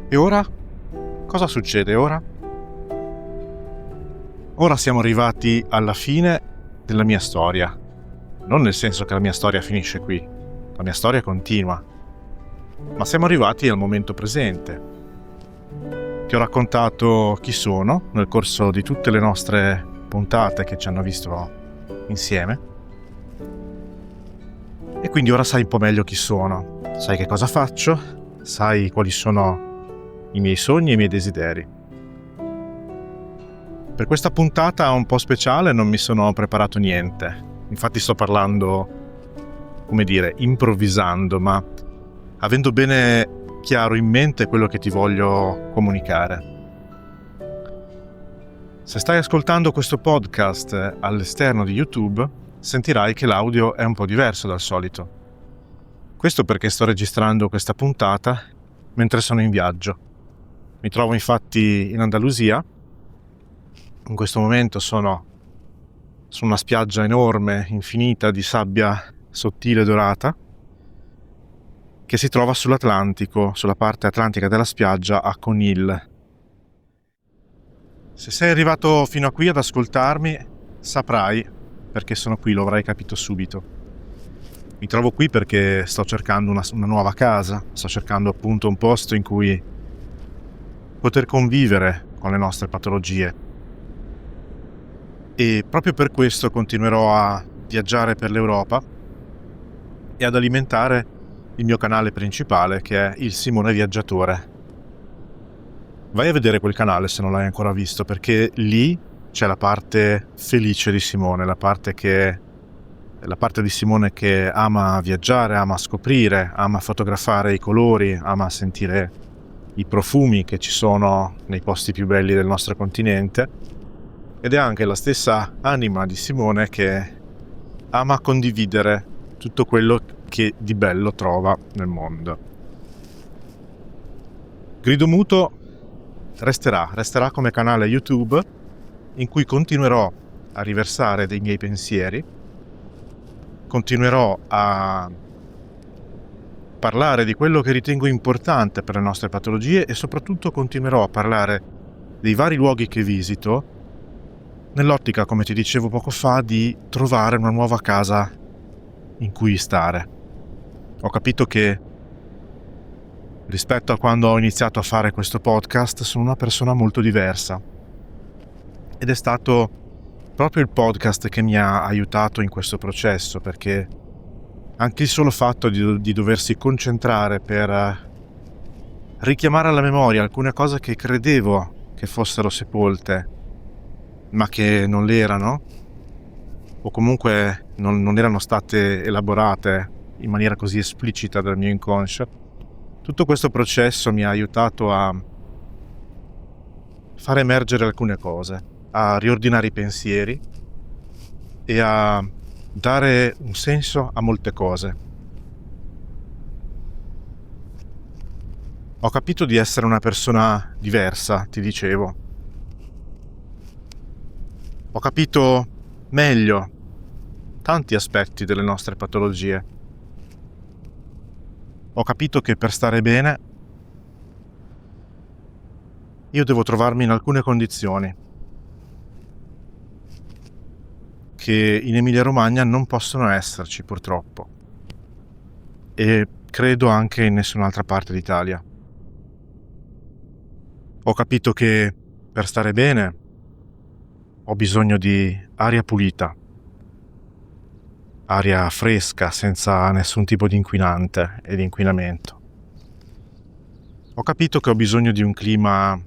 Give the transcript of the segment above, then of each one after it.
E ora? Cosa succede ora? Ora siamo arrivati alla fine della mia storia. Non nel senso che la mia storia finisce qui. La mia storia continua. Ma siamo arrivati al momento presente. Ti ho raccontato chi sono nel corso di tutte le nostre puntate che ci hanno visto insieme. E quindi ora sai un po' meglio chi sono. Sai che cosa faccio, sai quali sono i miei sogni e i miei desideri. Per questa puntata un po' speciale non mi sono preparato niente. Infatti sto parlando, improvvisando, ma avendo bene chiaro in mente quello che ti voglio comunicare. Se stai ascoltando questo podcast all'esterno di YouTube, sentirai che l'audio è un po' diverso dal solito. Questo perché sto registrando questa puntata mentre sono in viaggio. Mi trovo infatti in Andalusia. In questo momento sono su una spiaggia enorme, infinita, di sabbia sottile e dorata, che si trova sull'Atlantico, sulla parte atlantica della spiaggia a Conil. Se sei arrivato fino a qui ad ascoltarmi, saprai perché sono qui, lo avrai capito subito. Mi trovo qui perché sto cercando una nuova casa, sto cercando appunto un posto in cui poter convivere con le nostre patologie. E proprio per questo continuerò a viaggiare per l'Europa e ad alimentare il mio canale principale, che è il Simone Viaggiatore. Vai a vedere quel canale se non l'hai ancora visto, perché lì c'è la parte felice di Simone, la parte di Simone che ama viaggiare, ama scoprire, ama fotografare i colori, ama sentire i profumi che ci sono nei posti più belli del nostro continente. Ed è anche la stessa anima di Simone che ama condividere tutto quello che di bello trova nel mondo. Grido Muto resterà come canale YouTube in cui continuerò a riversare dei miei pensieri, continuerò a parlare di quello che ritengo importante per le nostre patologie e soprattutto continuerò a parlare dei vari luoghi che visito, nell'ottica, come ti dicevo poco fa, di trovare una nuova casa in cui stare. Ho capito che rispetto a quando ho iniziato a fare questo podcast sono una persona molto diversa, ed è stato proprio il podcast che mi ha aiutato in questo processo, perché anche il solo fatto di doversi concentrare per richiamare alla memoria alcune cose che credevo che fossero sepolte ma che non l'erano, o comunque non erano state elaborate in maniera così esplicita dal mio inconscio, tutto questo processo mi ha aiutato a far emergere alcune cose, a riordinare i pensieri e a dare un senso a molte cose. Ho capito di essere una persona diversa, ti dicevo. Ho capito meglio tanti aspetti delle nostre patologie. Ho capito che per stare bene io devo trovarmi in alcune condizioni che in Emilia-Romagna non possono esserci, purtroppo, e credo anche in nessun'altra parte d'Italia. Ho capito che per stare bene ho bisogno di aria pulita, aria fresca, senza nessun tipo di inquinante e di inquinamento. Ho capito che ho bisogno di un clima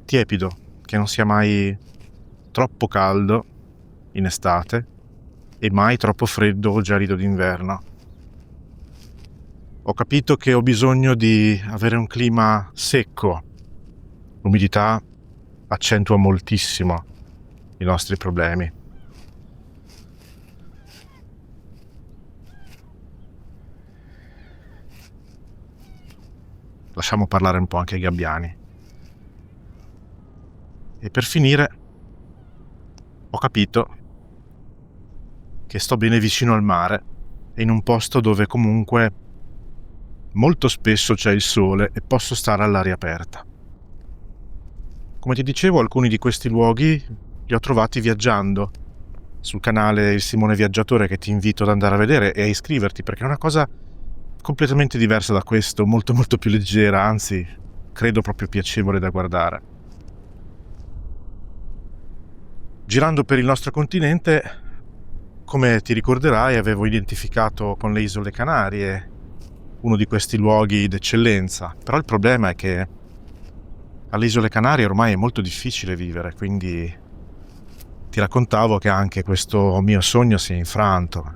tiepido, che non sia mai troppo caldo in estate e mai troppo freddo o gelido d'inverno. Ho capito che ho bisogno di avere un clima secco. L'umidità accentua moltissimo i nostri problemi. Lasciamo parlare un po' anche i gabbiani. E per finire ho capito che sto bene vicino al mare e in un posto dove comunque molto spesso c'è il sole e posso stare all'aria aperta. Come ti dicevo, alcuni di questi luoghi li ho trovati viaggiando sul canale Il Simone Viaggiatore, che ti invito ad andare a vedere e a iscriverti, perché è una cosa completamente diversa da questo, molto molto più leggera, anzi credo proprio piacevole da guardare. Girando per il nostro continente, come ti ricorderai, avevo identificato con le Isole Canarie uno di questi luoghi d'eccellenza, però il problema è che alle Isole Canarie ormai è molto difficile vivere, quindi ti raccontavo che anche questo mio sogno si è infranto.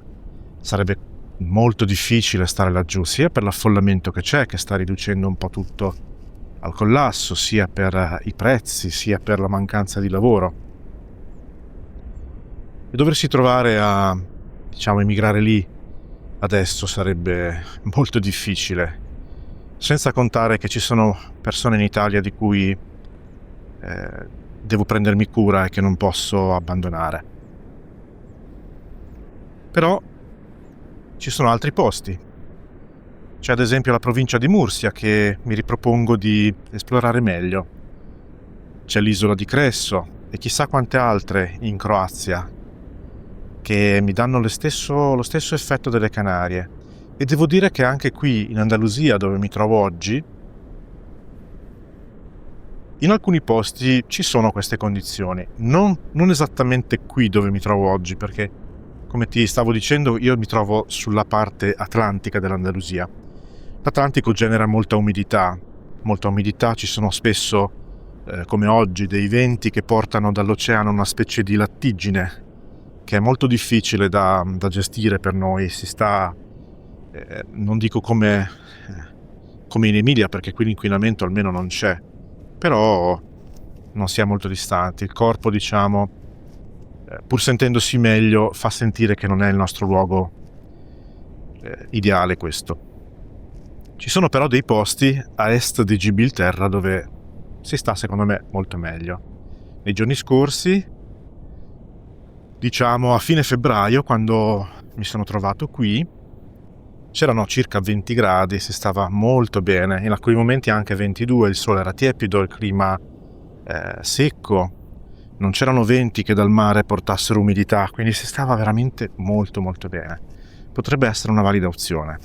Sarebbe molto difficile stare laggiù, sia per l'affollamento che c'è, che sta riducendo un po' tutto al collasso, sia per i prezzi, sia per la mancanza di lavoro. E doversi trovare a, emigrare lì adesso sarebbe molto difficile, senza contare che ci sono persone in Italia di cui devo prendermi cura e che non posso abbandonare. Però ci sono altri posti. C'è ad esempio la provincia di Mursia, che mi ripropongo di esplorare meglio. C'è l'isola di Cresso e chissà quante altre in Croazia, che mi danno lo stesso effetto delle Canarie. E devo dire che anche qui in Andalusia, dove mi trovo oggi, in alcuni posti ci sono queste condizioni. Non esattamente qui dove mi trovo oggi, perché come ti stavo dicendo io mi trovo sulla parte atlantica dell'Andalusia. L'Atlantico genera molta umidità, ci sono spesso, come oggi, dei venti che portano dall'oceano una specie di lattigine che è molto difficile da gestire per noi. Si sta, non dico come in Emilia, perché qui l'inquinamento almeno non c'è, però non si è molto distanti. Il corpo, pur sentendosi meglio, fa sentire che non è il nostro luogo ideale questo. Ci sono però dei posti a est di Gibilterra dove si sta, secondo me, molto meglio. Nei giorni scorsi, a fine febbraio, quando mi sono trovato qui, c'erano circa 20 gradi, si stava molto bene, in alcuni momenti anche 22, il sole era tiepido, il clima secco, non c'erano venti che dal mare portassero umidità, quindi si stava veramente molto molto bene. Potrebbe essere una valida opzione.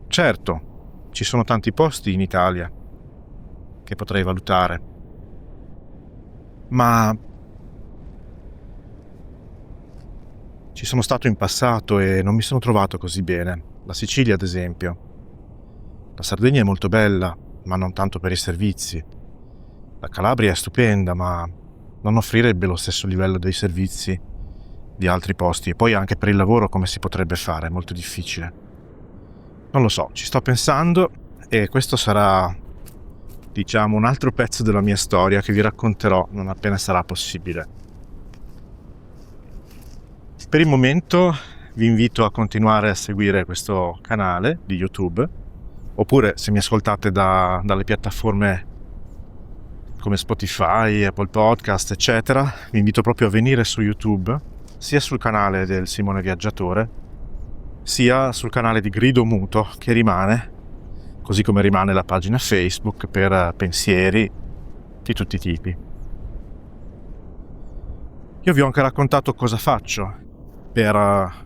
Certo, ci sono tanti posti in Italia che potrei valutare, ma ci sono stato in passato e non mi sono trovato così bene. La Sicilia, ad esempio. La Sardegna è molto bella, ma non tanto per i servizi. La Calabria è stupenda, ma non offrirebbe lo stesso livello dei servizi di altri posti. E poi anche per il lavoro come si potrebbe fare? È molto difficile. Non lo so, ci sto pensando e questo sarà, un altro pezzo della mia storia che vi racconterò non appena sarà possibile. Per il momento vi invito a continuare a seguire questo canale di YouTube, oppure se mi ascoltate dalle piattaforme come Spotify, Apple Podcast, eccetera, vi invito proprio a venire su YouTube, sia sul canale del Simone Viaggiatore, sia sul canale di Grido Muto, che rimane, così come rimane la pagina Facebook per pensieri di tutti i tipi. Io vi ho anche raccontato cosa faccio per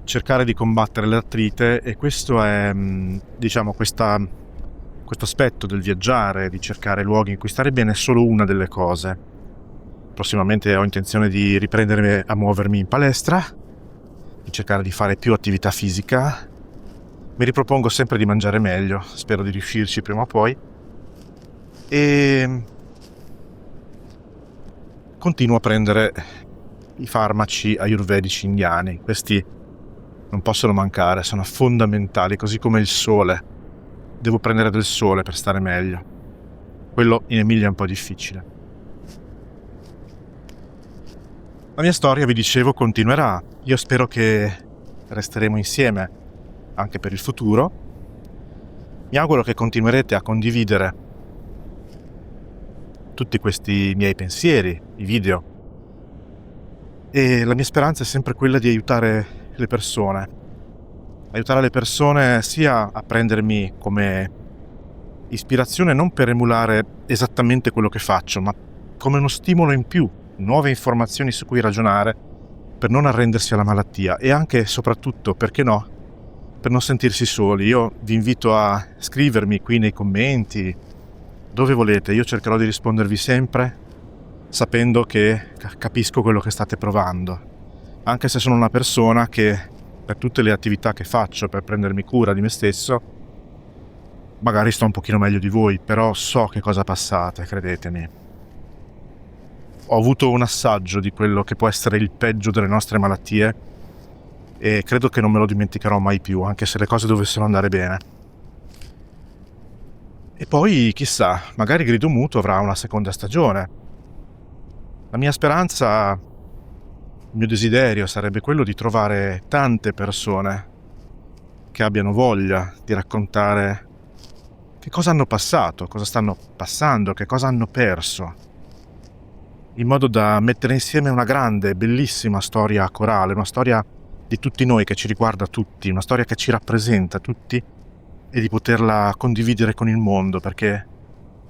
cercare di combattere l'artrite, e questo è, questo aspetto del viaggiare, di cercare luoghi in cui stare bene, è solo una delle cose. Prossimamente ho intenzione di riprendere a muovermi in palestra, di cercare di fare più attività fisica. Mi ripropongo sempre di mangiare meglio, spero di riuscirci prima o poi, e continuo a prendere i farmaci ayurvedici indiani. Questi non possono mancare, sono fondamentali, così come il sole. Devo prendere del sole per stare meglio. Quello in Emilia è un po' difficile. La mia storia, vi dicevo, continuerà. Io spero che resteremo insieme anche per il futuro. Mi auguro che continuerete a condividere tutti questi miei pensieri, i video. E la mia speranza è sempre quella di aiutare le persone. Aiutare le persone sia a prendermi come ispirazione non per emulare esattamente quello che faccio, ma come uno stimolo in più, nuove informazioni su cui ragionare per non arrendersi alla malattia e anche e soprattutto, perché no, per non sentirsi soli. Io vi invito a scrivermi qui nei commenti, dove volete, io cercherò di rispondervi sempre, sapendo che capisco quello che state provando, anche se sono una persona che per tutte le attività che faccio per prendermi cura di me stesso magari sto un pochino meglio di voi, però so che cosa passate, credetemi. Ho avuto un assaggio di quello che può essere il peggio delle nostre malattie e credo che non me lo dimenticherò mai più, anche se le cose dovessero andare bene. E poi, chissà, magari Grido Muto avrà una seconda stagione. La mia speranza, il mio desiderio sarebbe quello di trovare tante persone che abbiano voglia di raccontare che cosa hanno passato, cosa stanno passando, che cosa hanno perso, in modo da mettere insieme una grande, bellissima storia corale, una storia di tutti noi che ci riguarda tutti, una storia che ci rappresenta tutti e di poterla condividere con il mondo, perché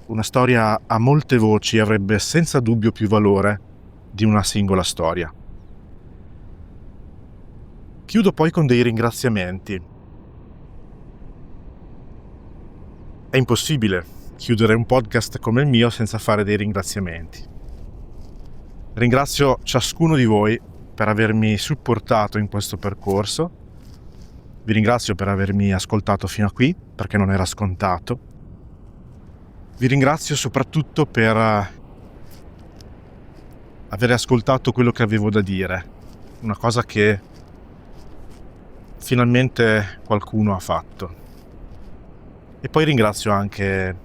una storia a molte voci avrebbe senza dubbio più valore di una singola storia. Chiudo poi con dei ringraziamenti. È impossibile chiudere un podcast come il mio senza fare dei ringraziamenti. Ringrazio ciascuno di voi per avermi supportato in questo percorso. Vi ringrazio per avermi ascoltato fino a qui, perché non era scontato. Vi ringrazio soprattutto per aver ascoltato quello che avevo da dire, una cosa che finalmente qualcuno ha fatto. E poi ringrazio anche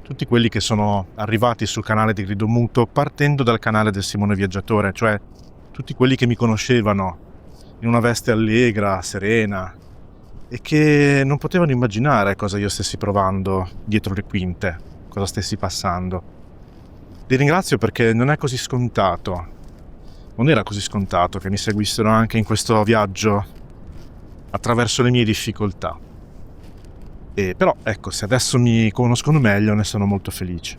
tutti quelli che sono arrivati sul canale di Grido Muto partendo dal canale del Simone Viaggiatore, cioè tutti quelli che mi conoscevano in una veste allegra, serena e che non potevano immaginare cosa io stessi provando dietro le quinte, cosa stessi passando. Li ringrazio perché non è così scontato, non era così scontato che mi seguissero anche in questo viaggio attraverso le mie difficoltà. E però ecco, se adesso mi conoscono meglio ne sono molto felice.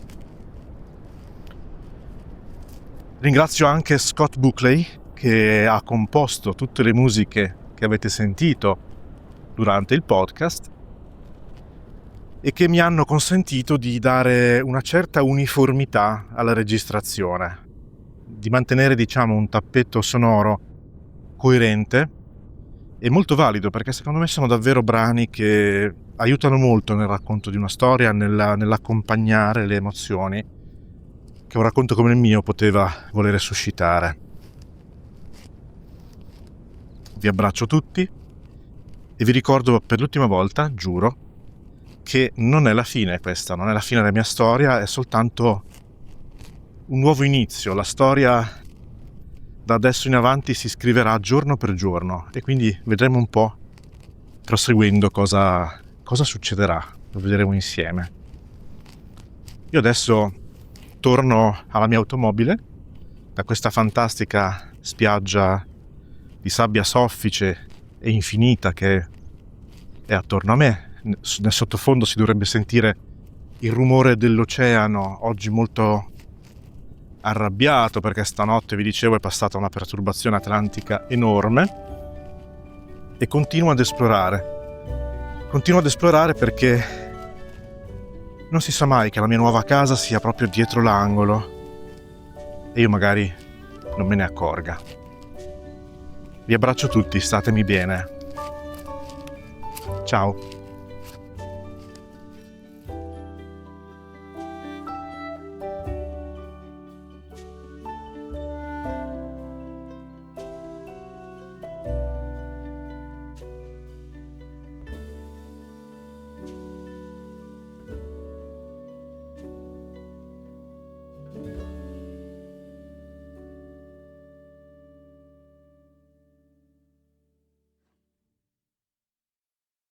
Ringrazio anche Scott Buckley che ha composto tutte le musiche che avete sentito durante il podcast e che mi hanno consentito di dare una certa uniformità alla registrazione, di mantenere, diciamo, un tappeto sonoro coerente e molto valido, perché secondo me sono davvero brani che aiutano molto nel racconto di una storia, nell'accompagnare le emozioni che un racconto come il mio poteva volere suscitare. Vi abbraccio tutti e vi ricordo per l'ultima volta, giuro, che non è la fine questa, non è la fine della mia storia, è soltanto un nuovo inizio. La storia da adesso in avanti si scriverà giorno per giorno e quindi vedremo un po' proseguendo cosa succederà, lo vedremo insieme. Io adesso torno alla mia automobile da questa fantastica spiaggia di sabbia soffice e infinita che è attorno a me. Nel sottofondo si dovrebbe sentire il rumore dell'oceano, oggi molto arrabbiato perché stanotte, vi dicevo, è passata una perturbazione atlantica enorme e continuo ad esplorare perché non si sa mai che la mia nuova casa sia proprio dietro l'angolo e io magari non me ne accorga. Vi abbraccio tutti, statemi bene. Ciao.